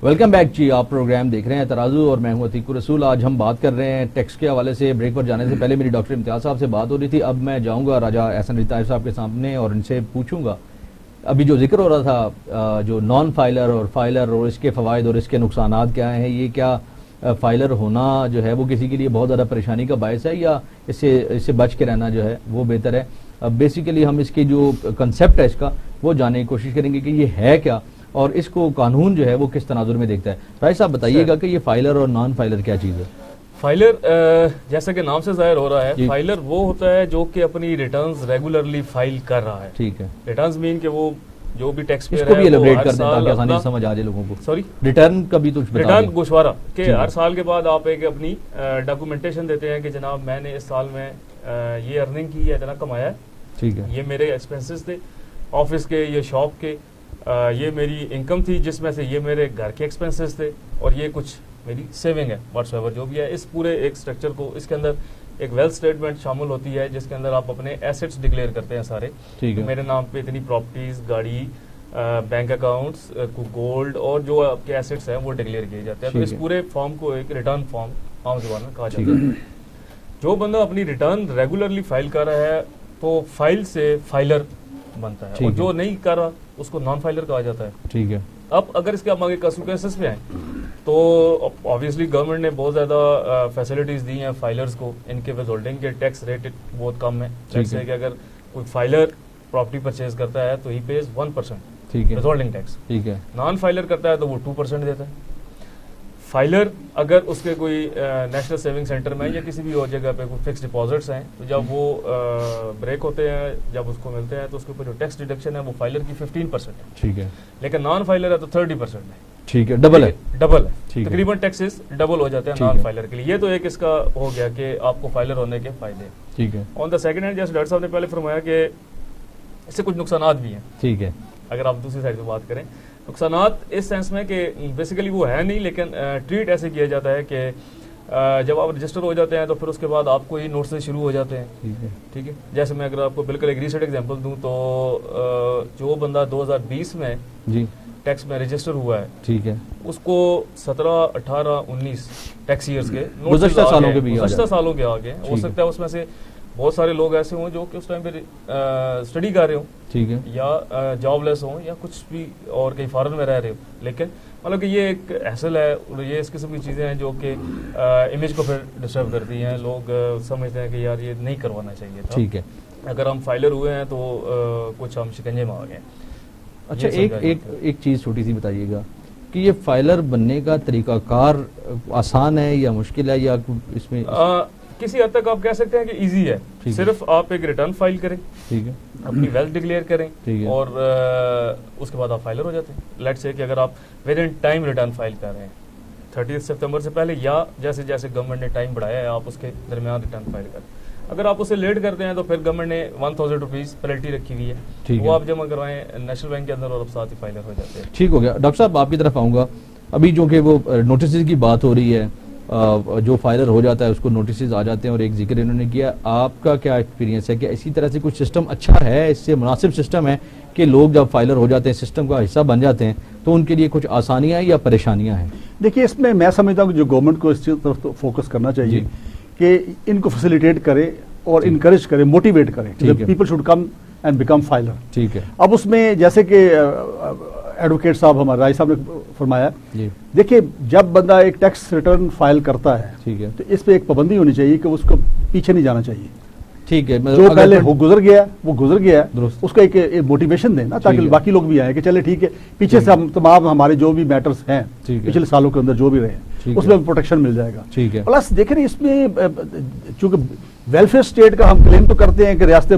Welcome back جی. آپ programme دیکھ رہے ہیں ترازو اور میں ہوں عتیق الرسول. آج ہم بات کر رہے ہیں ٹیکس کے حوالے سے. بریک پر جانے سے پہلے میری ڈاکٹر امتیاز صاحب سے بات ہو رہی تھی. اب میں جاؤں گا راجہ احسن رتائب صاحب کے سامنے اور ان سے پوچھوں گا ابھی جو ذکر ہو رہا تھا جو نان فائلر اور فائلر اور اس کے فوائد اور اس کے نقصانات کیا ہیں. یہ کیا فائلر ہونا جو ہے وہ کسی کے لیے بہت زیادہ پریشانی کا باعث ہے یا اس سے بچ کے رہنا جو ہے وہ بہتر ہے؟ بیسیکلی ہم اس کی جو کنسیپٹ ہے اس کا وہ جاننے کی کوشش کریں گے کہ یہ ہے کیا اور اس کو قانون جو ہے وہ کس تناظر میں دیکھتا ہے. راج صاحب بتائیے گا کہ یہ فائلر اور نان فائلر کیا چیز ہے؟ فائلر جیسا کہ نام سے ظاہر ہو رہا ہے فائلر وہ ہوتا ہے جو کہ اپنی ریٹرنز ریگولرلی فائل کر رہا ہے. ٹھیک ہے. ریٹرنز مین کہ وہ جو بھی ٹیکس پیئر ہے اس کو بھی ایلیبریٹ کر دیں تاکہ آسانی سے سمجھ آ جائے لوگوں کو. سوری ریٹرن کا بھی کچھ بتا دیں. ریٹرن گوشوارہ کہ ہر سال کے بعد آپ ایک اپنی ڈاکومنٹیشن دیتے ہیں کہ جناب میں نے اس سال میں یہ ارننگ کی ہے اتنا کمایا ہے. ٹھیک ہے. یہ میرے ایکسپینسز تھے آفس کے یا شاپ کے, یہ میری انکم تھی جس میں سے یہ میرے گھر کے ایکسپینسز تھے اور یہ کچھ میری سیونگ ہے واٹس ایور جو بھی ہے. اس پورے ایک اسٹرکچر کو اس کے اندر ایک ویلتھ اسٹیٹمنٹ شامل ہوتی ہے جس کے اندر آپ اپنے ایسٹس ڈکلیئر کرتے ہیں سارے. میرے نام پہ اتنی پراپرٹیز, گاڑی, بینک اکاؤنٹس, گولڈ اور جو آپ کے ایسٹس ہیں وہ ڈکلیئر کیے جاتے ہیں. تو اس پورے فارم کو ایک ریٹرن فارم عام زبان میں کہا جاتا ہے. جو بندہ اپنی ریٹرن ریگولرلی فائل کر رہا ہے تو فائل سے فائلر بنتا ہے, اور جو نہیں کر رہا اس کو نان فائلر کہا جاتا ہے. ٹھیک ہے. اب اگر اس کے آپ آگے کنسیکوینسز پہ آئیں تو آبویسلی گورنمنٹ نے بہت زیادہ فیسلٹیز دی ہیں فائلرز کو. ان کے وز ہولڈنگ کے ٹیکس ریٹ بہت کم ہے. جیسے کہ اگر کوئی فائلر پراپرٹی پرچیز کرتا ہے تو he pays 1% withholding tax. ٹھیک ہے. نان فائلر کرتا ہے تو وہ 2% دیتا ہے. فائلر اگر اس کے کوئی نیشنل سیونگ سینٹر میں یا کسی بھی اور جگہ پہ کوئی فکس ڈپازٹس ہیں تو جب وہ بریک ہوتے ہیں جب اس کو ملتے ہیں تو اس کے اوپر جو ٹیکس ڈیڈکشن ہے وہ فائلر کی 15% ہے. ٹھیک ہے. لیکن نان فائلر ہے تو 30% ہے. ٹھیک ہے. ڈبل ہے. تقریباً ٹیکسز ڈبل ہو جاتے ہیں نان فائلر کے لیے. یہ تو ایک اس کا ہو گیا کہ آپ کو فائلر ہونے کے فائدے. ٹھیک ہے. آن دا سیکنڈ ہینڈ جیسے ڈاکٹر صاحب نے پہلے فرمایا کہ اس سے کچھ نقصانات بھی ہیں. ٹھیک ہے. اگر آپ دوسری سائڈ پہ بات کریں نقصانات اس سینس میں کہ بیسیکلی وہ ہے نہیں, لیکن ٹریٹ ایسے کیا جاتا ہے کہ جب آپ رجسٹر ہو جاتے ہیں تو پھر اس کے بعد آپ کو یہ نوٹسز شروع ہو جاتے ہیں. ٹھیک ہے. جیسے میں اگر آپ کو بالکل ایک ریسنٹ ایگزامپل دوں تو جو بندہ 2020 میں ٹیکس میں رجسٹر ہوا ہے, ٹھیک ہے, اس کو 17, 18, 19 ٹیکس ایئرز کے گزشتہ سالوں کے آگے ہو سکتا ہے اس میں سے بہت سارے لوگ ایسے ہوں جو کہ اس ٹائم پہ اسٹڈی کر رہے ہوں. ٹھیک ہے. یا جاب لیس ہوں یا کچھ بھی اور کہیں فارن میں رہ رہے ہوں. لیکن مطلب کہ یہ ایک حاصل ہے اور یہ اس قسم کی چیزیں ہیں جو کہ امیج کو پھر ڈسٹرب کرتی ہیں. لوگ سمجھتے ہیں کہ یار یہ نہیں کروانا چاہیے تھا. ٹھیک ہے. اگر ہم فائلر ہوئے ہیں تو کچھ ہم شکنجے میں آ گئے. اچھا ایک چیز چھوٹی سی بتائیے گا کہ یہ فائلر بننے کا طریقہ کار آسان ہے یا مشکل ہے یا اس میں کسی حد تک آپ کہہ سکتے ہیں کہ ایزی ہے. صرف آپ ایک ریٹرن فائل کریں, ٹھیک ہے, اپنی ویلتھ ڈکلیئر کریں اور اس کے بعد آپ فائلر ہو جاتے ہیں. لیٹس سے کہ اگر آپ with in time return file کر رہے ہیں 30 سپتمبر سے پہلے یا جیسے جیسے گورنمنٹ نے ٹائم بڑھایا ہے آپ اس کے درمیان ریٹرن فائل کریں. اگر آپ اسے لیٹ کرتے ہیں تو پھر گورنمنٹ نے 1000 روپیز پینلٹی رکھی ہوئی ہے, وہ آپ جمع کروائیں نیشنل بینک کے اندر اور اب ساتھ ہی فائلر ہو جاتے ہیں. ٹھیک ہو گیا. ڈاکٹر صاحب آپ کی طرف آؤں گا. ابھی جو کہ وہ نوٹسز کی بات ہو رہی ہے, جو فائلر ہو جاتا ہے اس کو نوٹسز آ جاتے ہیں اور ایک ذکر انہوں نے کیا. آپ کا کیا ایکسپیرینس ہے کہ اسی طرح سے کچھ سسٹم اچھا ہے, اس سے مناسب سسٹم ہے کہ لوگ جب فائلر ہو جاتے ہیں سسٹم کا حصہ بن جاتے ہیں تو ان کے لیے کچھ آسانیاں یا پریشانیاں ہیں؟ دیکھیے اس میں سمجھتا ہوں کہ جو گورنمنٹ کو اس طرف فوکس کرنا چاہیے کہ ان کو فیسیلیٹیٹ کرے اور انکریج کرے, موٹیویٹ کرے. People should come and become filer. ٹھیک ہے. اب اس میں جیسے کہ ایڈوکیٹ صاحب ہمارے رائے صاحب نے فرمایا, دیکھیے جب بندہ ایک ٹیکس ریٹرن فائل کرتا ہے, ٹھیک ہے, تو اس پہ ایک پابندی ہونی چاہیے کہ اس کو پیچھے نہیں جانا چاہیے. ٹھیک ہے. جو پہلے گزر گیا وہ گزر گیا, اس کو ایک موٹیویشن دیں نا تاکہ باقی لوگ بھی آئیں کہ چلے ٹھیک ہے پیچھے سے ہم تمام ہمارے جو بھی میٹرز ہیں پچھلے سالوں کے اندر جو بھی رہے اس میں پروٹیکشن مل جائے گا. ٹھیک ہے. پلس دیکھیں اس میں چونکہ ویلفیئر اسٹیٹ کا ہم کلیم تو کرتے ہیں کہ ریاست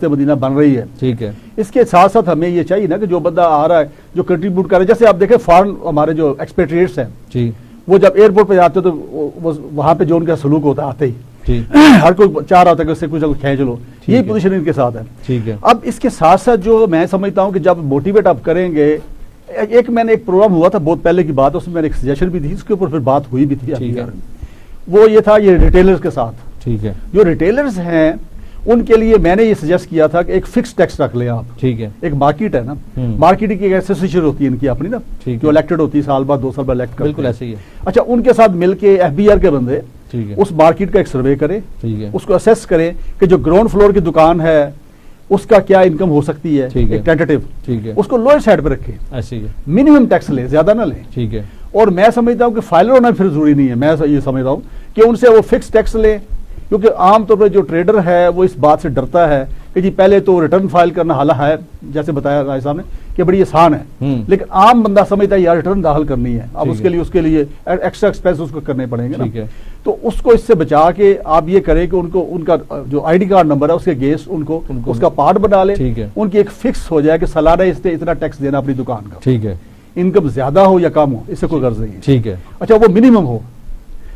مدینہ بن رہی ہے. ٹھیک ہے. اس کے ساتھ ساتھ ہمیں یہ چاہیے نا کہ جو بندہ آ رہا ہے جو کنٹریبیوٹ کر رہا ہے, جیسے آپ دیکھیں فارن ہمارے جو ایکسپیٹریٹس ہیں وہ جب ایئرپورٹ پہ جاتے تو وہاں پہ جو ان کا سلوک ہوتا ہے آتے ہی ہر کوئی چاہ رہا تھا کہ اس سے کچھ کھینچ لو, یہ پوزیشن ان کے ساتھ ہے. ٹھیک ہے. اب اس کے ساتھ ساتھ جو میں سمجھتا ہوں کہ جب موٹیویٹ آپ کریں گے, میں نے ایک پروگرام ہوا تھا بہت پہلے کی بات, اس میں نے ایک سجیشن بھی دی, اس کے اوپر پھر بات ہوئی بھی تھی, وہ یہ تھا یہ ریٹیلرز کے ساتھ. ٹھیک ہے. جو ریٹیلرز ہیں ان کے لیے میں نے یہ سجیسٹ کیا تھا کہ ایک فکس ٹیکس رکھ لیں آپ. ٹھیک ہے. ایک مارکیٹ ہے نا, مارکیٹ کی ایک ایسوسیشن ہوتی ہے ان کی اپنی نا, جو الیکٹڈ ہوتی ہے, سال بعد 2 سال بعد الیکٹ کرتے ہیں. بالکل ایسے ہی ہے. اچھا, ان کے ساتھ مل کے FBR کے بندے اس مارکیٹ کا ایک سروے کرے, اس کو اسیس کرے کہ جو گراؤنڈ فلور کی دکان ہے اس کا کیا انکم ہو سکتی ہے, ایک ٹینٹیٹو, اس کو لوئر سائڈ پہ رکھے, منیمم ٹیکس لے, زیادہ نہ لے. ٹھیک ہے. اور میں سمجھتا ہوں کہ فائلر ہونا پھر ضروری نہیں ہے, میں یہ سمجھتا ہوں کہ ان سے وہ فکس ٹیکس لے, کیونکہ عام طور پہ جو ٹریڈر ہے وہ اس بات سے ڈرتا ہے کہ جی پہلے تو ریٹرن فائل کرنا حالہ ہے, جیسے بتایا راج صاحب نے کہ بڑی آسان ہے, لیکن عام بندہ سمجھتا ہے یار ریٹرن داخل کرنی ہے, اب اس کے لیے ایکسٹرا ایکسپینس اس کو کرنے پڑیں گے نا. تو اس کو اس سے بچا کے آپ یہ کریں کہ ان کا جو ID کارڈ نمبر ہے اس کے اگینسٹ ان کو اس کا پارٹ بنا لے, ان کی ایک فکس ہو جائے کہ سالانہ اس نے اتنا ٹیکس دینا اپنی دکان کا. ٹھیک ہے. انکم زیادہ ہو یا کم ہو اس سے کوئی غرض نہیں ہے. ٹھیک ہے. اچھا, وہ منیمم ہو,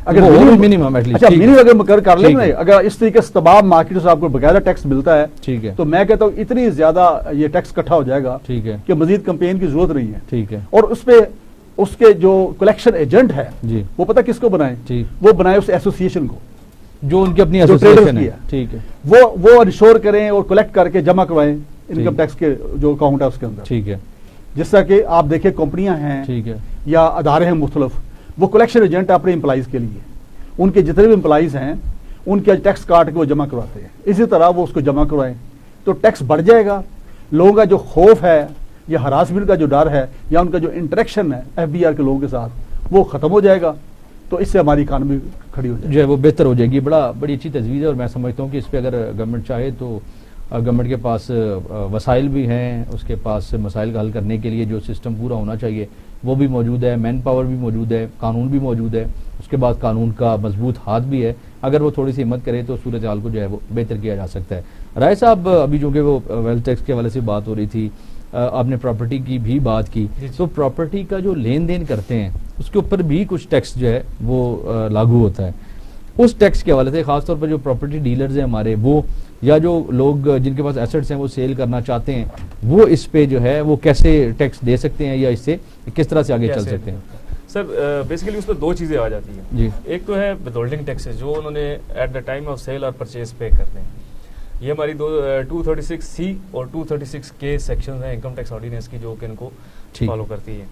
اگر منیمم اگر مقرر کر لیں, اگر اس طریقے سے تمام مارکیٹ سے آپ کو باقاعدہ ٹیکس ملتا ہے, ٹھیک ہے, تو میں کہتا ہوں اتنی زیادہ یہ ٹیکس اکٹھا ہو جائے گا, ٹھیک ہے, کہ مزید کمپین کی ضرورت نہیں ہے. ٹھیک ہے. اور اس پہ اس کے جو کلیکشن ایجنٹ ہے وہ پتہ کس کو بنائیں, وہ بنائے اس ایسوسیشن کو جو ان کی اپنی ایسوسیشن ہے. ٹھیک ہے. وہ انشور کریں اور کلیکٹ کر کے جمع کروائیں انکم ٹیکس کے جو اکاؤنٹ ہے اس کے اندر. ٹھیک ہے. جس طرح کہ آپ دیکھیں کمپنیاں ہیں, ٹھیک ہے, یا ادارے ہیں مختلف, وہ کلیکشن ایجنٹ اپنے امپلائیز کے لیے, ان کے جتنے بھی امپلائیز ہیں ان کے ٹیکس کاٹ کے وہ جمع کرواتے ہیں. اسی طرح وہ اس کو جمع کروائیں تو ٹیکس بڑھ جائے گا. لوگوں کا جو خوف ہے یا ہراسمنٹ کا جو ڈر ہے یا ان کا جو انٹریکشن ہے FBR کے لوگوں کے ساتھ وہ ختم ہو جائے گا, تو اس سے ہماری اکانومی کھڑی ہو جائے گی, جو ہے وہ بہتر ہو جائے گی. بڑی اچھی تجویز ہے, اور میں سمجھتا ہوں کہ اس پہ اگر گورنمنٹ چاہے تو گورنمنٹ کے پاس وسائل بھی ہیں, اس کے پاس مسائل کا حل کرنے کے لیے جو سسٹم پورا ہونا چاہیے وہ بھی موجود ہے, مین پاور بھی موجود ہے, قانون بھی موجود ہے, اس کے بعد قانون کا مضبوط ہاتھ بھی ہے. اگر وہ تھوڑی سی ہمت کرے تو صورتحال کو جو ہے وہ بہتر کیا جا سکتا ہے. رائے صاحب, ابھی جو کہ وہ ویلتھ ٹیکس کے حوالے سے بات ہو رہی تھی, آپ نے پراپرٹی کی بھی بات کی, تو پراپرٹی کا جو لین دین کرتے ہیں اس کے اوپر بھی کچھ ٹیکس جو ہے وہ لاگو ہوتا ہے. اس ٹیکس کے حوالے سے خاص طور پر جو پراپرٹی ڈیلرز ہیں ہمارے, وہ یا جو لوگ جن کے پاس ایسٹس ہیں وہ سیل کرنا چاہتے ہیں, وہ اس پہ جو ہے وہ کیسے ٹیکس دے سکتے ہیں یا اس سے کس طرح سے آگے چل سکتے ہیں؟ سر بیسیکلی اس میں 2 چیزیں آ جاتی ہیں. جی. ایک تو ہے ود ہولڈنگ ٹیکسز جو انہوں نے at the time of sale اور پرچیز پے کرنے ہیں. یہ ہماری 236C اور 236K سیکشنز ہیں انکم ٹیکس آرڈیننس کی جو کہ ان کو فالو کرتی ہیں.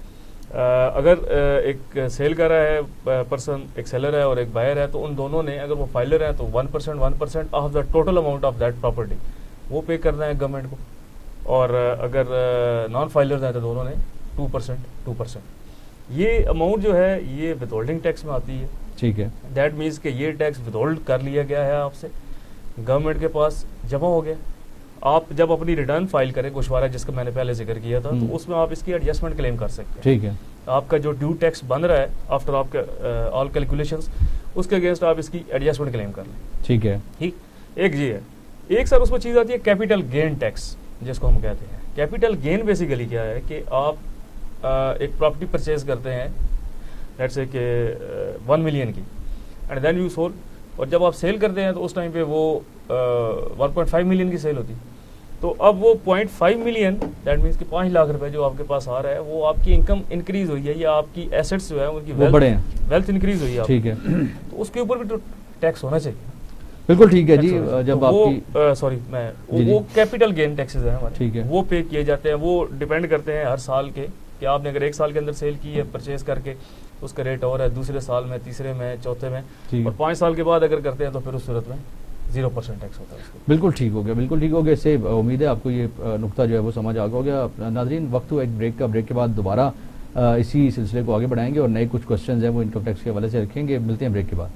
اگر ایک سیل کر رہا ہے پرسن, ایک سیلر ہے اور ایک بائر ہے, تو ان دونوں نے اگر وہ فائلر ہیں تو 1% of the total amount of that property وہ پے کرنا ہے گورنمنٹ کو, اور اگر نان فائلرز ہیں تو دونوں نے 2%. یہ اماؤنٹ جو ہے یہ ود ہولڈنگ ٹیکس میں آتی ہے. ٹھیک ہے. دیٹ مینس کہ یہ ٹیکس ود ہولڈ کر لیا گیا ہے آپ سے, گورنمنٹ کے پاس جمع ہو گیا. آپ جب اپنی ریٹرن فائل کریں گوشوارہ جس کا میں نے پہلے ذکر کیا تھا, تو اس میں آپ اس کی ایڈجسٹمنٹ کلیم کر سکتے ہیں. ٹھیک ہے. آپ کا جو ڈیو ٹیکس بن رہا ہے آفٹر آپ کے آل کیلکولیشنز, اس کے اگینسٹ آپ اس کی ایڈجسٹمنٹ کلیم کر لیں. ٹھیک ہے. ٹھیک. ایک یہ ہے. ایک سر اس میں چیز آتی ہے کیپیٹل گین ٹیکس جس کو ہم کہتے ہیں. کیپیٹل گین بیسیکلی کیا ہے کہ آپ ایک پراپرٹی پرچیز کرتے ہیں لیٹس سے کہ 1 ملین کی, اینڈ دین یو سول, اور جب آپ سیل کرتے ہیں تو اس ٹائم پہ وہ 1.5 ملین کی سیل ہوتی. تو اب وہ 0.5 ملین دیٹ مینس کہ 5 لاکھ روپے جو آپ کے پاس آ رہا ہے وہ آپ کی انکم انکریز ہوئی ہے یا آپ کی ایسٹس جو ہے ان کی ویلتھ انکریز ہوئی ہے. ٹھیک ہے. تو اس کے اوپر بھی تو ٹیکس ہونا چاہیے. بالکل ٹھیک ہے. جی, جب آپ کی سوری میں وہ کیپیٹل گین ٹیکسز ہیں ہمارے, ٹھیک ہے, وہ پے کیے جاتے ہیں. وہ ڈیپینڈ کرتے ہیں ہر سال کے کہ آپ نے اگر 1 سال کے اندر سیل کی ہے پرچیز کر کے اس کا ریٹ اور ہے, دوسرے سال میں, تیسرے میں, چوتھے میں, اور 5 سال کے بعد اگر کرتے ہیں تو پھر اس صورت میں 0% ٹیکس ہوتا ہے. بالکل ٹھیک ہو گیا, بالکل ٹھیک ہو گیا. اس سے امید ہے آپ کو یہ نقطہ جو ہے وہ سمجھ آ گیا. ناظرین, وقت ہوا ایک بریک کا. بریک کے بعد دوبارہ اسی سلسلے کو آگے بڑھائیں گے اور نئے کچھ کوسچنز ہیں وہ انکم ٹیکس کے حوالے سے رکھیں گے. ملتے ہیں بریک کے بعد.